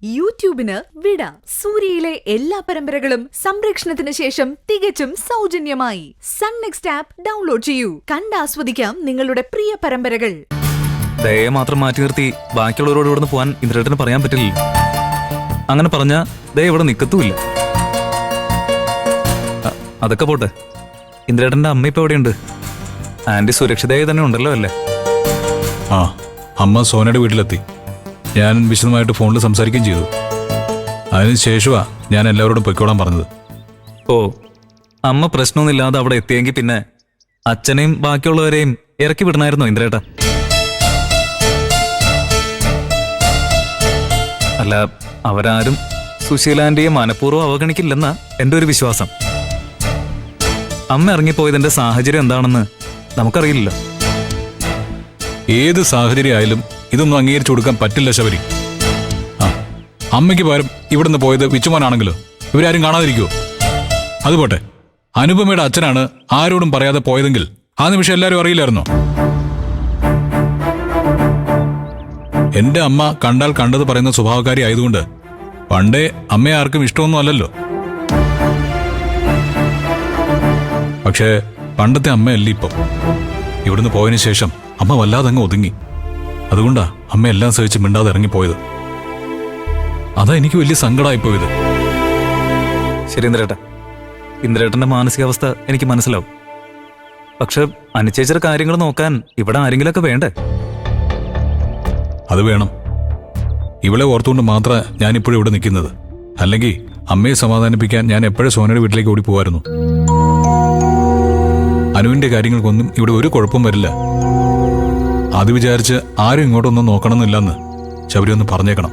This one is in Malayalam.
യൂട്യൂബിന് വിട. സൂര്യയിലെ എല്ലാ പരമ്പരകളും സംരക്ഷണത്തിന് ശേഷം തികച്ചും സൗജന്യമായി സൺ നെക്സ്റ്റ് ആപ്പ് ഡൗൺലോഡ് ചെയ്യൂ. കണ്ടാസ്വദിക്കാം നിങ്ങളുടെ പ്രിയ പരമ്പരകൾ. ദയെ മാത്രം മാറ്റി നിർത്തി ബാക്കിയുള്ളവരോട് ഇവിടുന്ന് പോകാൻ ഇന്ദ്രേട്ടന് പറയാൻ പറ്റില്ല. അങ്ങനെ പറഞ്ഞ ദയ ഇവിടെ നിൽക്കത്തുമില്ല. അതൊക്കെ പോട്ടെ, ഇന്ദ്രേട്ടന്റെ അമ്മ ഇപ്പൊ എവിടെയുണ്ട്? ആന്റി സുരക്ഷിതയായി തന്നെ ഉണ്ടല്ലോ അല്ലേ? ആ, അമ്മ സോനയുടെ വീട്ടിലെത്തി. ഞാൻ വിശദമായിട്ട് ഫോണിൽ സംസാരിക്കുകയും ചെയ്തു. അതിനുശേഷമാ ഞാൻ എല്ലാവരോടും പൊയ്ക്കോളാൻ പറഞ്ഞത്. ഓ, അമ്മ പ്രശ്നമൊന്നുമില്ലാതെ അവിടെ എത്തിയെങ്കിൽ പിന്നെ അച്ഛനെയും ബാക്കിയുള്ളവരെയും ഇറക്കി വിടണമായിരുന്നോ ഇന്ദ്രേട്ട? അല്ല, അവരാരും സുശീലാന്റിയെ മനഃപൂർവ്വം അവഗണിക്കില്ലെന്നാ എൻ്റെ ഒരു വിശ്വാസം. അമ്മ ഇറങ്ങിപ്പോയതിന്റെ സാഹചര്യം എന്താണെന്ന് നമുക്കറിയില്ലല്ലോ. ഏത് സാഹചര്യം ആയാലും ഇതൊന്നും അംഗീകരിച്ചു കൊടുക്കാൻ പറ്റില്ല ശബരി. ആ, അമ്മയ്ക്ക് പകരം ഇവിടുന്ന് പോയത് വിച്ചുമോനാണെങ്കിലോ ഇവരാരും കാണാതിരിക്കുവോ? അതുപോട്ടെ, അനുപമയുടെ അച്ഛനാണ് ആരോടും പറയാതെ പോയതെങ്കിൽ ആ നിമിഷം എല്ലാവരും അറിയില്ലായിരുന്നോ? എന്റെ അമ്മ കണ്ടാൽ കണ്ടത് പറയുന്ന സ്വഭാവക്കാരി ആയതുകൊണ്ട് പണ്ടേ അമ്മയെ ആർക്കും ഇഷ്ടമൊന്നും അല്ലല്ലോ. പക്ഷേ പണ്ടത്തെ അമ്മയല്ല ഇപ്പം. ഇവിടുന്ന് പോയതിനു ശേഷം അമ്മ വല്ലാതങ്ങ് ഒതുങ്ങി. അതുകൊണ്ടാ അമ്മ എല്ലാം സഹിച്ച് മിണ്ടാതെ ഇറങ്ങിപ്പോയത്. അതാ എനിക്ക് വലിയ സങ്കടമായിപ്പോയത്. ശരി ഇന്ദ്രേട്ട, ഇന്ദ്രേട്ടന്റെ മാനസികാവസ്ഥ എനിക്ക് മനസ്സിലാവും. പക്ഷെ അനുചേച്ചിയുടെ കാര്യങ്ങൾ നോക്കാൻ ഇവിടെ ആരെങ്കിലുമൊക്കെ വേണ്ടേ? അത് വേണം. ഇവളെ ഓർത്തുകൊണ്ട് മാത്രമാണ് ഞാനിപ്പോഴും ഇവിടെ നിൽക്കുന്നത്. അല്ലെങ്കിൽ അമ്മയെ സമാധാനിപ്പിക്കാൻ ഞാൻ എപ്പോഴും സോനയുടെ വീട്ടിലേക്ക് ഓടി പോവായിരുന്നു. അനുവിന്റെ കാര്യങ്ങൾക്കൊന്നും ഇവിടെ ഒരു കുഴപ്പം വരില്ല. അത് വിചാരിച്ച് ആരും ഇങ്ങോട്ടൊന്നും നോക്കണമെന്നില്ലെന്ന് ശബരി ഒന്ന് പറഞ്ഞേക്കണം.